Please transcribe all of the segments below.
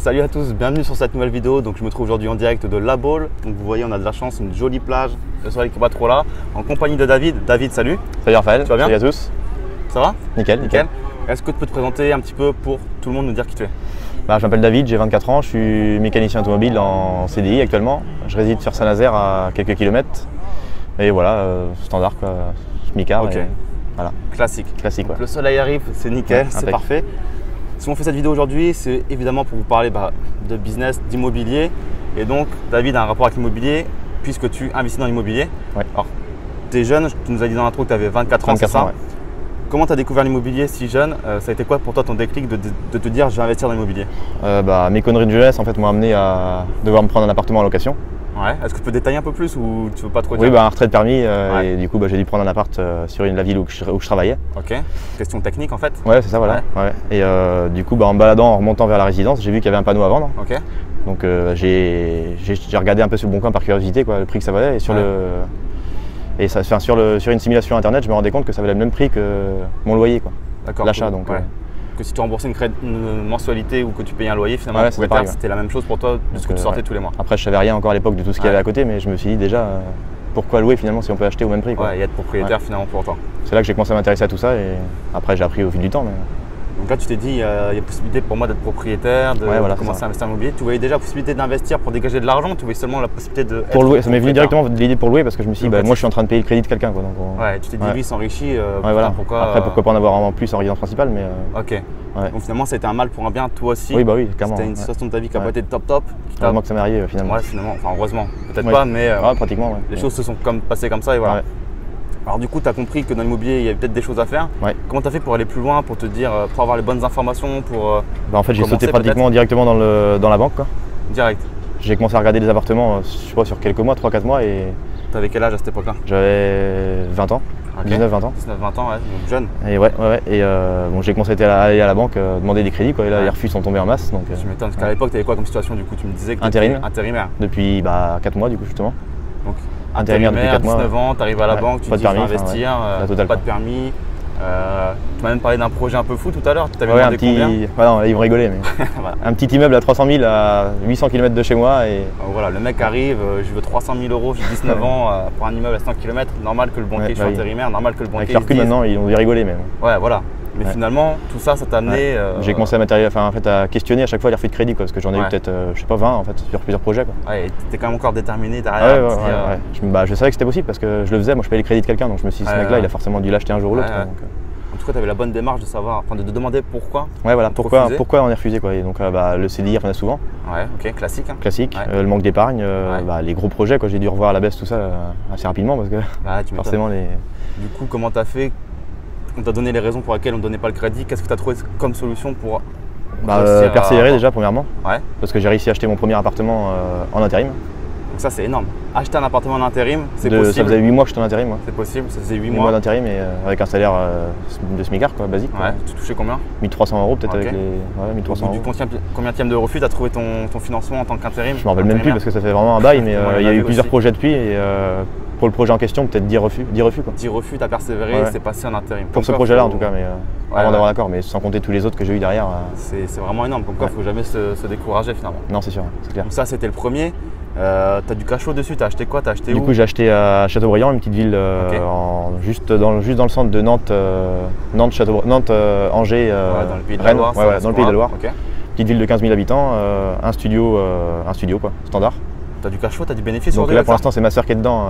Salut à tous, bienvenue sur cette nouvelle vidéo. Donc je me trouve aujourd'hui en direct de La Baule. Donc vous voyez, on a de la chance, une jolie plage, le soleil qui n'est pas trop là, en compagnie de David. David, salut. Salut Raphaël, tu vas bien? Salut à tous. Ça va? Nickel. Est-ce que tu peux te présenter un petit peu pour tout le monde, nous dire qui tu es? Je m'appelle David, j'ai 24 ans, je suis mécanicien automobile en CDI actuellement. Je réside sur Saint-Nazaire à quelques kilomètres. Et voilà, standard quoi, smicard. Ok. Voilà. Classique. Classique, ouais. Le soleil arrive, c'est nickel, Ouais, c'est parfait. Si on fait cette vidéo aujourd'hui, c'est évidemment pour vous parler de business, d'immobilier. Et donc, David a un rapport avec l'immobilier puisque tu investis dans l'immobilier. Ouais. Alors, tu es jeune, tu nous as dit dans l'intro que tu avais 24 ans, c'est ça? Ouais. Comment tu as découvert l'immobilier si jeune? Ça a été quoi pour toi ton déclic de te dire je vais investir dans l'immobilier? Mes conneries de jeunesse en fait m'ont amené à devoir me prendre un appartement en location. Ouais. Est-ce que tu peux détailler un peu plus ou tu veux pas trop dire? Oui, un retrait de permis et du coup j'ai dû prendre un appart sur la ville où je travaillais. Ok. Question technique en fait? Ouais, c'est ça, voilà. Ouais. Et du coup, en me baladant, en remontant vers la résidence, j'ai vu qu'il y avait un panneau à vendre. Ok. Donc j'ai regardé un peu sur le bon coin par curiosité, quoi, le prix que ça valait. Et sur une simulation internet, je me rendais compte que ça valait le même prix que mon loyer, quoi. D'accord. L'achat. Donc, que si tu remboursais une mensualité ou que tu payais un loyer, finalement, c'était la même chose pour toi de ce que tu sortais tous les mois. Après, je savais rien encore à l'époque de tout ce qu'il y avait à côté, mais je me suis dit déjà, pourquoi louer finalement si on peut acheter au même prix, quoi. Ouais, et être propriétaire finalement pour toi. C'est là que j'ai commencé à m'intéresser à tout ça et après j'ai appris au fil du temps. Donc là, tu t'es dit, il y a possibilité pour moi d'être propriétaire, de commencer à investir en immobilier. Tu voyais déjà la possibilité d'investir pour dégager de l'argent, tu voyais seulement la possibilité de. Pour louer, ça m'est venu directement l'idée pour louer parce que je me suis dit, moi je suis en train de payer le crédit de quelqu'un. Ouais, tu t'es dit, lui il s'enrichit. Après, pourquoi pas en avoir en plus en résidence principale, mais. Ok. Ouais. Donc finalement, ça a été un mal pour un bien, toi aussi. Oui, clairement. C'était une situation de ta vie qui n'a pas été top. Heureusement que ça m'est arrivé finalement. Ouais, finalement. Enfin, heureusement. Peut-être pas, mais. Pratiquement, ouais. Les choses se sont passées comme ça et voilà. Ouais. Alors du coup, tu as compris que dans l'immobilier, il y avait peut-être des choses à faire. Ouais. Comment tu as fait pour aller plus loin, pour te dire, pour avoir les bonnes informations, pour en fait, j'ai sauté pratiquement directement dans la banque, quoi. Direct. J'ai commencé à regarder des appartements, je crois, sur quelques mois, 3-4 mois. Et tu avais quel âge à cette époque-là? J'avais 20 ans. Okay. 19-20 ans. 19-20 ans, ouais, donc jeune. Et Et j'ai commencé à aller à la banque demander des crédits, quoi. Et là, les refus sont tombés en masse. Donc, tu m'étonnes, parce qu'à l'époque, tu avais quoi comme situation du coup? Tu me disais que tu étais intérimaire. Depuis 4 mois, du coup, justement. Donc, intérimaire depuis 4 mois. 19 ans, tu arrives à la banque, tu te dis je vais investir, pas de permis. Tu m'as même parlé d'un projet un peu fou tout à l'heure. Tu t'avais demandé combien? Non, ils vont rigoler, mais un petit immeuble à 300 000 à 800 km de chez moi. Et... Voilà, le mec arrive, je veux 300 000 €, j'ai 19 ans pour un immeuble à 100 km. Normal que le banquier, je suis intérimaire, normal que le banquier. Avec leur recul maintenant, ils ont dû rigoler même. Ouais, voilà. Mais finalement, tout ça, ça t'a amené. J'ai commencé à questionner à chaque fois les refus de crédit, quoi, parce que j'en ai eu peut-être, je sais pas, 20 en fait, sur plusieurs projets. Quoi. Ouais, et t'étais quand même encore déterminé derrière. Je savais que c'était possible parce que je le faisais, moi je payais les crédits de quelqu'un, donc je me suis dit, ce mec-là, il a forcément dû l'acheter un jour ou l'autre. En tout cas, tu avais la bonne démarche de savoir, de demander pourquoi. Ouais, voilà, pourquoi on est refusé, quoi. Et donc le CDI revenait souvent. Ouais, ok, classique. Hein. Classique. Le manque d'épargne, les gros projets, quoi. J'ai dû revoir à la baisse tout ça assez rapidement parce que forcément les. Du coup, comment t'as fait? On t'a donné les raisons pour lesquelles on ne donnait pas le crédit. Qu'est-ce que tu as trouvé comme solution pour persévérer déjà premièrement. Ouais. Parce que j'ai réussi à acheter mon premier appartement en intérim. Donc ça c'est énorme. Acheter un appartement en intérim, c'est possible. Ça faisait 8 mois que j'étais en intérim. C'est possible, ça faisait 8 mois d'intérim et avec un salaire de smicard, quoi, basique. Ouais, tu touchais combien? 1300 € peut-être avec les. Ouais, 1300 €. Du combienième de refus, tu as trouvé ton financement en tant qu'intérim? Je m'en rappelle même plus parce que ça fait vraiment un bail, mais il y a eu plusieurs projets depuis et pour le projet en question, peut-être 10 refus. 10 refus, quoi. 10 refus, tu as persévéré, c'est passé en intérim. Pour ce projet-là en tout cas, mais avant d'avoir l'accord, mais sans compter tous les autres que j'ai eu derrière. C'est vraiment énorme, comme quoi il ne faut jamais se décourager finalement. Non, c'est sûr, c'est clair. Donc ça c'était le premier. Tu as du cash flow dessus, tu as acheté quoi? Tu as acheté où? Du coup, j'ai acheté à Châteaubriand, une petite ville juste dans le centre de Nantes, Angers, dans le pays de la Loire. Dans le pays de la Loire. Petite ville de 15 000 habitants, un studio quoi, standard. Tu as du cash flow, tu as du bénéfice? Donc là pour l'instant c'est ma soeur qui est dedans,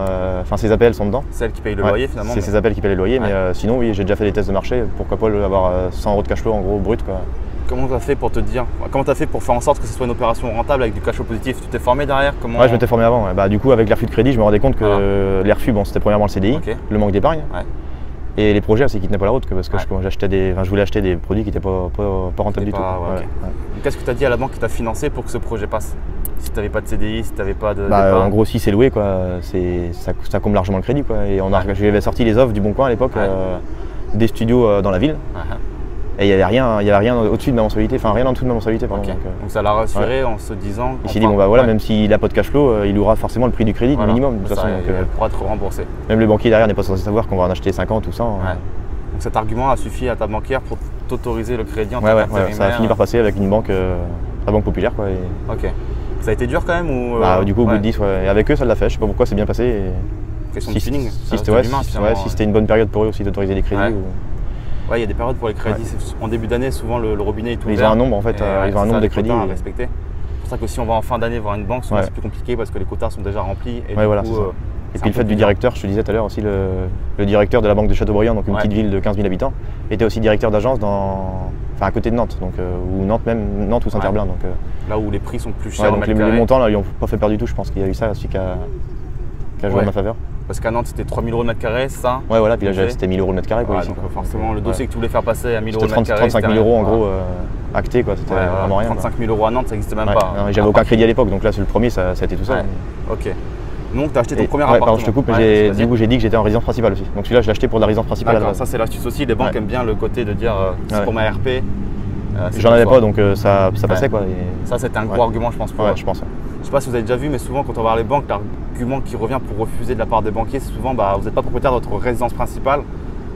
ses APL sont dedans. C'est elle qui paye le loyer finalement? C'est ses APL qui paye le loyer, mais sinon oui, j'ai déjà fait des tests de marché, pourquoi pas avoir 100 € de cash flow en gros brut, quoi. Comment tu as fait pour faire en sorte que ce soit une opération rentable avec du cash flow positif? Tu t'es formé derrière? Ouais, je m'étais formé avant. Du coup, avec les refus de crédit, je me rendais compte que les refus, c'était premièrement le CDI, le manque d'épargne, et les projets aussi qui tenaient pas la route, parce que je voulais acheter des produits qui n'étaient pas rentables du tout. Qu'est-ce que tu as dit à la banque qui t'a financé pour que ce projet passe? Si tu n'avais pas de CDI, si tu n'avais pas de. En gros, si c'est loué, quoi, ça comble largement le crédit, quoi. Et j'avais sorti les offres du Bon Coin à l'époque, des studios dans la ville. Et il n'y avait rien au-dessus de ma mensualité, rien en dessous de ma mensualité. Pardon, donc ça l'a rassuré en se disant. Il s'est dit, même s'il n'a pas de cash flow, il aura forcément le prix du crédit, minimum. De toute façon, il pourra être remboursé. Même le banquier derrière n'est pas censé savoir qu'on va en acheter 50 ou 100. Donc cet argument a suffi à ta banquière pour t'autoriser le crédit en tant qu'intérimaire. Ça a fini par passer avec une banque la Banque Populaire, quoi. Ok. Ça a été dur quand même ou Bah, du coup, au bout de 10, ouais. Et avec eux, ça l'a fait. Je sais pas pourquoi, c'est bien passé. Question de feeling. Si c'était une bonne période pour eux aussi d'autoriser les crédits. Ouais, il y a des périodes pour les crédits. En début d'année, souvent le robinet est ouvert. Ils ont un nombre en fait, ils ont un nombre de crédits à respecter. C'est pour ça que si on va en fin d'année voir une banque, souvent c'est plus compliqué parce que les quotas sont déjà remplis. Et voilà, c'est ça. Et puis le fait du directeur, je te disais tout à l'heure aussi, le directeur de la banque de Châteaubriand, donc une petite ville de 15 000 habitants, était aussi directeur d'agence à côté de Nantes, donc, ou Nantes ou Saint-Herblain. Donc, là où les prix sont plus chers. Donc les montants là, ils n'ont pas fait peur du tout, je pense qu'il y a eu ça aussi qui a joué en ma faveur. Parce qu'à Nantes c'était 3 000 € le mètre carré, c'est ça? Ouais, voilà, puis là c'était 1 000 € le mètre carré. Quoi, ici, donc forcément, le dossier que tu voulais faire passer à 1 000 € le mètre carré. 35 000 € en gros acté, quoi, c'était vraiment rien. 35 000 € à Nantes, ça n'existait même pas. J'avais aucun crédit à l'époque, donc là c'est le premier, ça a été tout ça. Ok. Donc tu as acheté ton premier appartement. Pardon, je te coupe, du coup j'ai dit que j'étais en résidence principale aussi. Donc celui-là je l'ai acheté pour la résidence principale. D'accord, ça c'est l'astuce aussi, les banques aiment bien le côté de dire c'est pour ma RP. J'en avais pas, donc ça passait quoi. Ça c'était un gros argument je pense pour je pense. Je sais pas si vous avez déjà vu, mais souvent quand on va voir les banques, l'argument qui revient pour refuser de la part des banquiers, c'est souvent vous n'êtes pas propriétaire de votre résidence principale.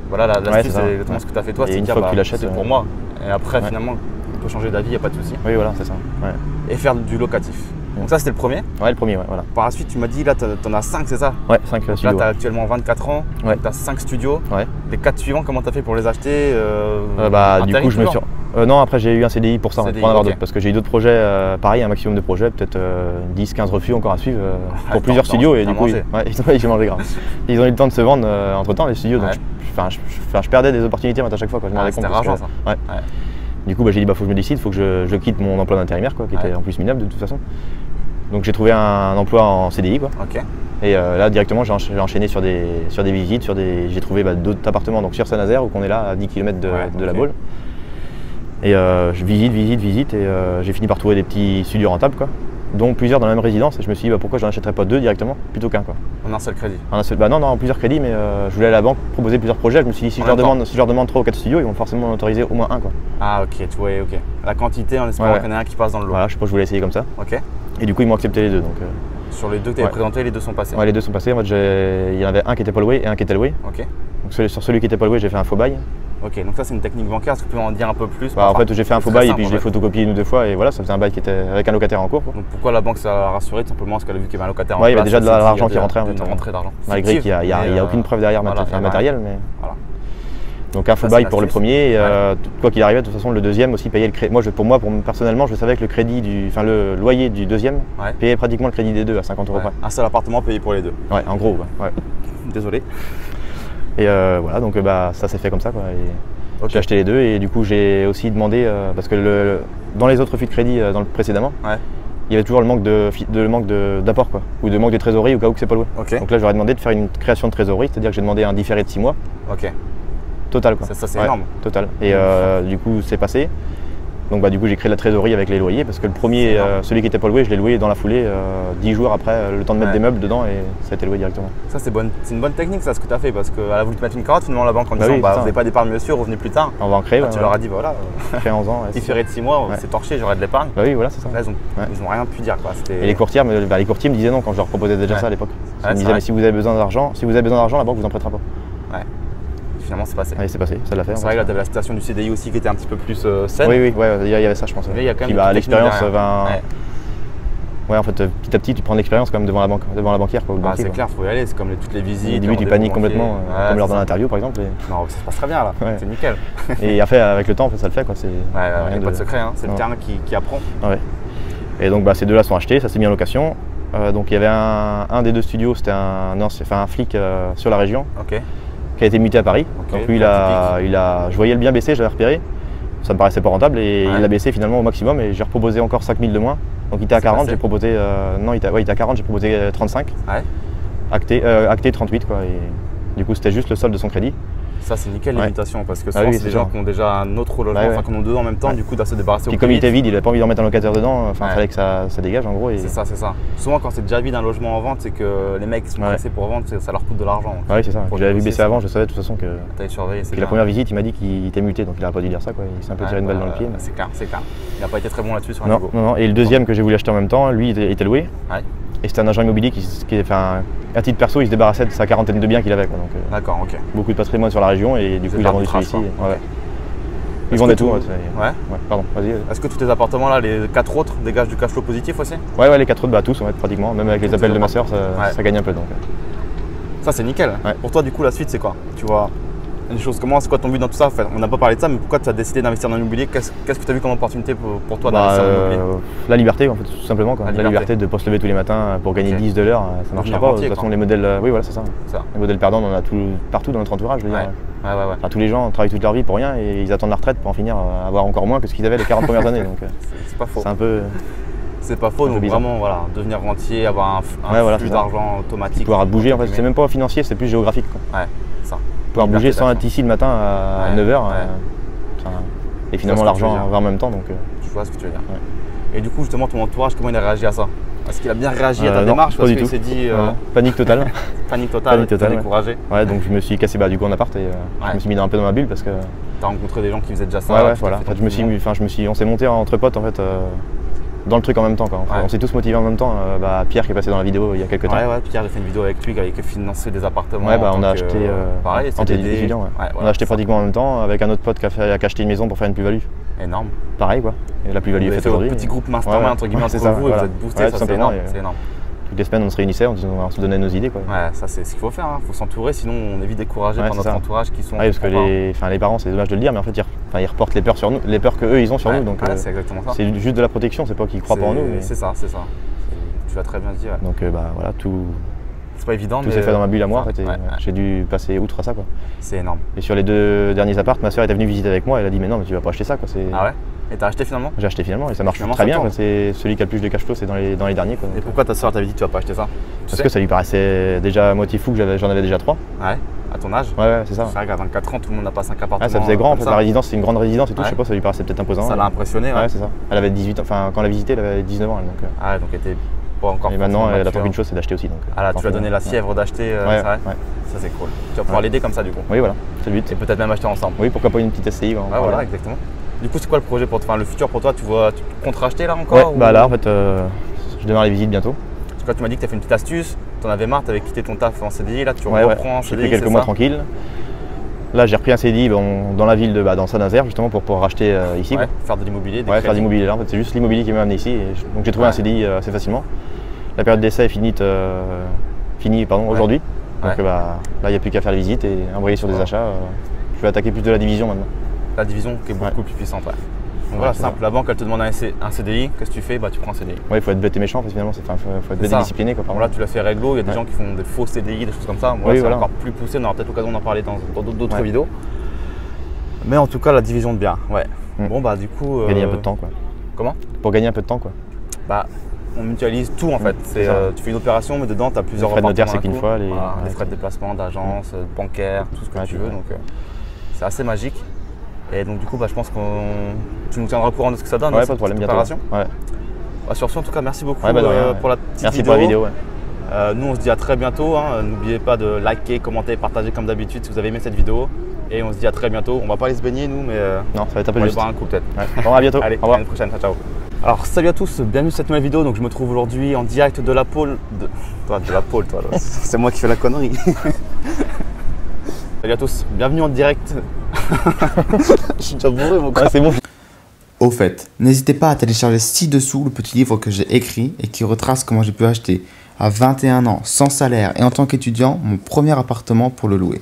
Voilà, l'astuce c'est exactement ce que tu as fait toi, c'est de dire c'est pour moi. Et après finalement, on peut changer d'avis, il n'y a pas de souci. Oui voilà, c'est ça. Et faire du locatif. Donc ça c'était le premier. Ouais, le premier, voilà. Par la suite, tu m'as dit là, tu en as 5, c'est ça? Ouais, 5 studios. Là, tu as actuellement 24 ans, tu as 5 studios. Ouais. Les 4 suivants, comment tu as fait pour les acheter? Du coup, je me suis. Non, après j'ai eu un CDI pour ça, pour en avoir d'autres, parce que j'ai eu d'autres projets, pareil, un maximum de projets, peut-être 10-15 refus encore à suivre pour plusieurs studios. Et du coup, j'ai mangé grave. Ils ont eu le temps de se vendre entre temps, les studios, donc je perdais des opportunités à chaque fois. Je me rendais compte. C'était rageant ça. Du coup, j'ai dit, faut que je me décide, faut que je quitte mon emploi d'intérimaire, qui était en plus minable de toute façon. Donc j'ai trouvé un emploi en CDI, quoi. Et là directement j'ai enchaîné sur des visites, j'ai trouvé d'autres appartements donc sur Saint-Nazaire où on est là à 10 km de la Baule. Et je visite et j'ai fini par trouver des petits studios rentables, quoi, dont plusieurs dans la même résidence. Et je me suis dit pourquoi je n'en achèterais pas 2 directement plutôt qu'un, quoi. En un seul crédit? Non, plusieurs crédits, mais je voulais à la banque proposer plusieurs projets. Je me suis dit si je leur demande 3 ou 4 studios, ils vont forcément en autoriser au moins un, quoi. Ah ok, tu vois, ok. La quantité en espérant qu'il y en ait un qui passe dans le lot. Voilà, je pense que je voulais essayer comme ça. Ok. Et du coup ils m'ont accepté les deux. Donc, sur les deux que tu avais présentés, les deux sont passés? Ouais, les deux sont passés. En fait, il y en avait un qui n'était pas loué et un qui était loué. Ok. Donc sur celui qui n'était pas loué, j'ai fait un faux bail. Ok, donc ça c'est une technique bancaire, est-ce que tu peux en dire un peu plus? En fait j'ai fait un faux bail et puis je l'ai photocopié 1 ou 2 fois et voilà, ça faisait un bail qui était avec un locataire en cours, quoi. Donc pourquoi la banque s'est rassurée? Tout simplement parce qu'elle a vu qu'il y avait un locataire en place. Il y avait déjà de l'argent qui rentrait en fait. D'argent. Malgré qu'il n'y a aucune preuve derrière matérielle. Mais... Voilà. Donc un faux bail pour le premier, quoi qu'il arrivait, de toute façon le deuxième aussi payait le crédit. Personnellement, je savais que le loyer du deuxième payait pratiquement le crédit des deux à 50 € près. Un seul appartement payé pour les deux? Ouais, en gros. Désolé. Et voilà, donc ça s'est fait comme ça, quoi. J'ai acheté les deux et du coup j'ai aussi demandé, parce que dans les autres refus de crédit précédemment, il y avait toujours le manque d'apport, quoi, ou de manque de trésorerie au cas où que c'est pas loué. Donc là j'aurais demandé de faire une création de trésorerie, c'est-à-dire que j'ai demandé un différé de 6 mois. Total, quoi. Ça c'est énorme. Total. Et du coup c'est passé. Donc du coup j'ai créé la trésorerie avec les loyers parce que le premier, celui qui n'était pas loué, je l'ai loué dans la foulée 10 jours après, le temps de mettre des meubles dedans et ça a été loué directement. Ça c'est une bonne technique ça ce que tu as fait parce qu'elle a voulu te mettre une carotte finalement la banque en disant vous n'avez pas d'épargne monsieur, revenez plus tard. On va en créer. Tu leur as dit voilà, créez-en. Différé de 6 mois, c'est torché, j'aurais de l'épargne. Oui voilà c'est ça. Là ils ont rien pu dire, quoi. Et les courtiers me disaient non quand je leur proposais déjà ça à l'époque. Ils me disaient mais si vous avez besoin d'argent, la banque vous en prêtera pas. Finalement c'est passé. Oui c'est passé, ça l'a fait. C'est vrai que là tu avais la situation du CDI aussi qui était un petit peu plus saine. Oui, il y avait ça je pense. Mais il y a quand même l'expérience en fait petit à petit tu prends de l'expérience quand même devant la banquière, quoi. C'est clair, faut y aller, c'est comme toutes les visites. Au début tu paniques complètement, comme lors d'un interview par exemple. Non, ça se passe très bien là, c'est nickel. Et après avec le temps ça le fait, quoi. Il n'y a pas de secret, c'est le terrain qui apprend. Et donc ces deux là sont achetés, ça s'est mis en location. Donc il y avait un des deux studios, c'était un flic sur la région. Qui a été muté à Paris. Donc lui, je voyais le bien baisser, j'avais repéré. Ça me paraissait pas rentable et il a baissé finalement au maximum et j'ai proposé encore 5 000 de moins. Donc il était à 40, j'ai proposé. Il était à 40, j'ai proposé 35. Acté 38, quoi. Et du coup, c'était juste le solde de son crédit. Ça, c'est nickel l'imitation parce que souvent, c'est des gens qui ont déjà un autre logement, qui en ont deux en même temps, du coup, de se débarrasser au plus vite. Puis comme il était vide, il n'avait pas envie d'en mettre un locataire dedans, il fallait que ça dégage en gros. C'est ça. Souvent, quand c'est déjà vide un logement en vente, c'est que les mecs qui sont pressés pour vendre, ça leur coûte de l'argent. Oui, c'est ça. J'avais vu baisser avant, je savais de toute façon que. T'avais surveillé, c'est la première visite, il m'a dit qu'il était muté, donc il n'aurait pas dû dire ça, quoi. Il s'est un peu tiré une balle dans le pied. C'est clair. Il n'a pas été très bon là-dessus sur un niveau. Non. Et le deuxième que j'ai voulu acheter en même temps, lui, il était loué. Et c'était un agent immobilier qui avait fait un titre perso, il se débarrassait de sa quarantaine de biens qu'il avait, quoi. Donc, d'accord, ok. Beaucoup de patrimoine sur la région et du coup il a vendu celui-ci. Ils vendaient tout. Pardon, vas-y. Est-ce que tous tes appartements là, les 4 autres, dégagent du cash flow positif aussi? Ouais, les 4 autres, tous, pratiquement. Même avec les appels de ma soeur, ça gagne un peu. Donc. Ça, c'est nickel. Pour toi, du coup, la suite, c'est quoi? Tu vois des choses comment, c'est quoi ton but dans tout ça? Enfin, on n'a pas parlé de ça, mais pourquoi tu as décidé d'investir dans l'immobilier? Qu'est-ce que tu as vu comme opportunité pour toi d'investir dans l'immobilier? La liberté, en fait, tout simplement. La liberté de ne pas se lever tous les matins pour gagner 10 de l'heure, ça ne marchera pas. De toute façon, les modèles, oui, voilà, c'est ça. Les modèles perdants, on en a partout dans notre entourage. Je veux dire. Enfin, tous les gens travaillent toute leur vie pour rien et ils attendent la retraite pour en finir à avoir encore moins que ce qu'ils avaient les 40 premières années. Donc, c'est pas faux. C'est un peu. C'est pas faux, donc vraiment devenir rentier, avoir un flux d'argent automatique. Pouvoir bouger, en fait, c'est même pas financier, c'est plus géographique. Ouais, ça. Pouvoir bouger sans être ici le matin à 9h. Et finalement l'argent va en même temps. Donc, je vois ce que tu veux dire. Et du coup, justement, ton entourage, comment il a réagi à ça? Est-ce qu'il a bien réagi à ta démarche? Parce qu'il s'est dit. Panique totale. Panique totale, découragé. Ouais, donc je me suis cassé du coup en appart et je me suis mis un peu dans ma bulle parce que. Tu as rencontré des gens qui faisaient déjà ça? Ouais, voilà. En fait, on s'est monté entre potes en fait. Dans le truc en même temps. On s'est tous motivés en même temps. Pierre qui est passé dans la vidéo il y a quelques temps. Ouais, Pierre, j'ai fait une vidéo avec lui qui avait financé des appartements. Ouais, on a acheté. Pareil, c'était étudiant. On a acheté pratiquement en même temps avec un autre pote qui a acheté une maison pour faire une plus-value. Énorme. Pareil quoi. Et la plus-value est faite aujourd'hui. Un petit groupe mastermind entre guillemets entre vous et vous êtes boosté, ça c'est énorme. Toutes les semaines on se réunissait, on se donnait nos idées quoi. Ouais, ça c'est ce qu'il faut faire, il faut s'entourer, sinon on est vite découragé par notre entourage qui sont. Parce que les parents, c'est dommage de le dire, mais en fait ils reportent les peurs sur nous, les peurs qu'eux ils ont sur nous. Donc c'est exactement ça. C'est juste de la protection, c'est pas qu'ils croient pas en nous. C'est ça. Tu vas très bien dire. Donc voilà, tout. C'est pas évident, tout s'est fait dans ma bulle à moi en fait, et j'ai dû passer outre à ça quoi. C'est énorme. Et sur les 2 derniers apparts, ma soeur était venue visiter avec moi, elle a dit mais non mais tu vas pas acheter ça quoi. Ah ouais? Et t'as acheté finalement? J'ai acheté finalement et ça marche très bien. C'est celui qui a le plus de cash flow, c'est dans les derniers quoi. Et pourquoi ta soeur t'avait dit tu vas pas acheter ça? Parce que ça lui paraissait déjà à moitié fou que j'en avais déjà 3. Ouais. À ton âge? Ouais, c'est ça. C'est vrai qu'à 24 ans, tout le monde n'a pas 5 appartements. Ça faisait grand en fait, la résidence, c'est une grande résidence et tout, je sais pas, ça lui paraissait peut-être imposant. Ça l'a impressionné, ouais. C'est ça. Elle avait 18 ans, enfin quand elle l'a visité, elle avait 19 ans. Donc elle était pas encore. Et maintenant, elle attend qu'une chose, c'est d'acheter aussi. Donc, là, tu lui as donné la fièvre d'acheter, c'est vrai? Ça c'est cool. Tu vas pouvoir l'aider comme ça du coup. Oui, voilà, c'est le but. Et peut-être même acheter ensemble. Oui, pourquoi pas une petite SCI. Voilà, exactement. Du coup, c'est quoi le projet pour le futur pour toi? Tu comptes racheter là encore? Là en fait, je démarre les visites bientôt. Quand tu m'as dit que tu as fait une petite astuce, tu en avais marre, tu avais quitté ton taf en CDI, là tu reprends en CDI. J'ai pris quelques mois tranquille. Là j'ai repris un CDI dans la ville dans Saint-Nazaire justement pour pouvoir racheter ici. Faire de l'immobilier. Faire de l'immobilier là, en fait c'est juste l'immobilier qui m'a amené ici. Donc j'ai trouvé un CDI assez facilement. La période d'essai est finie aujourd'hui. Donc là il n'y a plus qu'à faire les visites et embrayer sur des achats. Je vais attaquer plus de la division maintenant. La division qui est beaucoup plus puissante. Donc voilà, simple, la banque elle te demande un CDI, qu'est-ce que tu fais? Tu prends un CDI. Ouais, il faut être bête et méchant, finalement, il faut être bête et discipliné. Là, tu l'as fait réglo, il y a des gens qui font des faux CDI, des choses comme ça. Moi, c'est encore plus poussé, on aura peut-être l'occasion d'en parler dans d'autres vidéos. Mais en tout cas, la division de biens, Bon, du coup. Gagner un peu de temps, quoi. Comment? Pour gagner un peu de temps, quoi. On mutualise tout en fait. Tu fais une opération, mais dedans, tu as plusieurs frais de notaire, c'est qu'une fois. Les frais de déplacement, d'agence, bancaire, tout ce que tu veux. Donc, c'est assez magique. Et donc du coup, je pense que tu nous tiendras au courant de ce que ça donne. Ouais, pas de problème, bientôt. Sur ce, en tout cas, merci beaucoup pour la petite vidéo. Merci pour la vidéo. Nous, on se dit à très bientôt. N'oubliez pas de liker, commenter, partager comme d'habitude si vous avez aimé cette vidéo. Et on se dit à très bientôt. On va pas aller se baigner nous, mais non, ça va être un peu on va juste. aller boire un coup peut-être. Bon, à bientôt. Allez, au revoir. À une prochaine. Ciao. Alors salut à tous, bienvenue sur cette nouvelle vidéo. Donc je me trouve aujourd'hui en direct de la pôle. De la pôle, toi. C'est moi qui fais la connerie. Salut à tous, bienvenue en direct. Je suis déjà bourré mon gars. C'est bon. Au fait, n'hésitez pas à télécharger ci-dessous le petit livre que j'ai écrit et qui retrace comment j'ai pu acheter à 21 ans, sans salaire et en tant qu'étudiant, mon premier appartement pour le louer.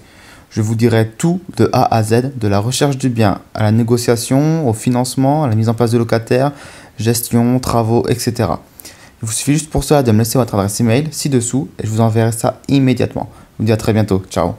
Je vous dirai tout de A à Z, de la recherche du bien à la négociation, au financement, à la mise en place de locataires, gestion, travaux, etc. Il vous suffit juste pour cela de me laisser votre adresse email ci-dessous et je vous enverrai ça immédiatement. Je vous dis à très bientôt. Ciao.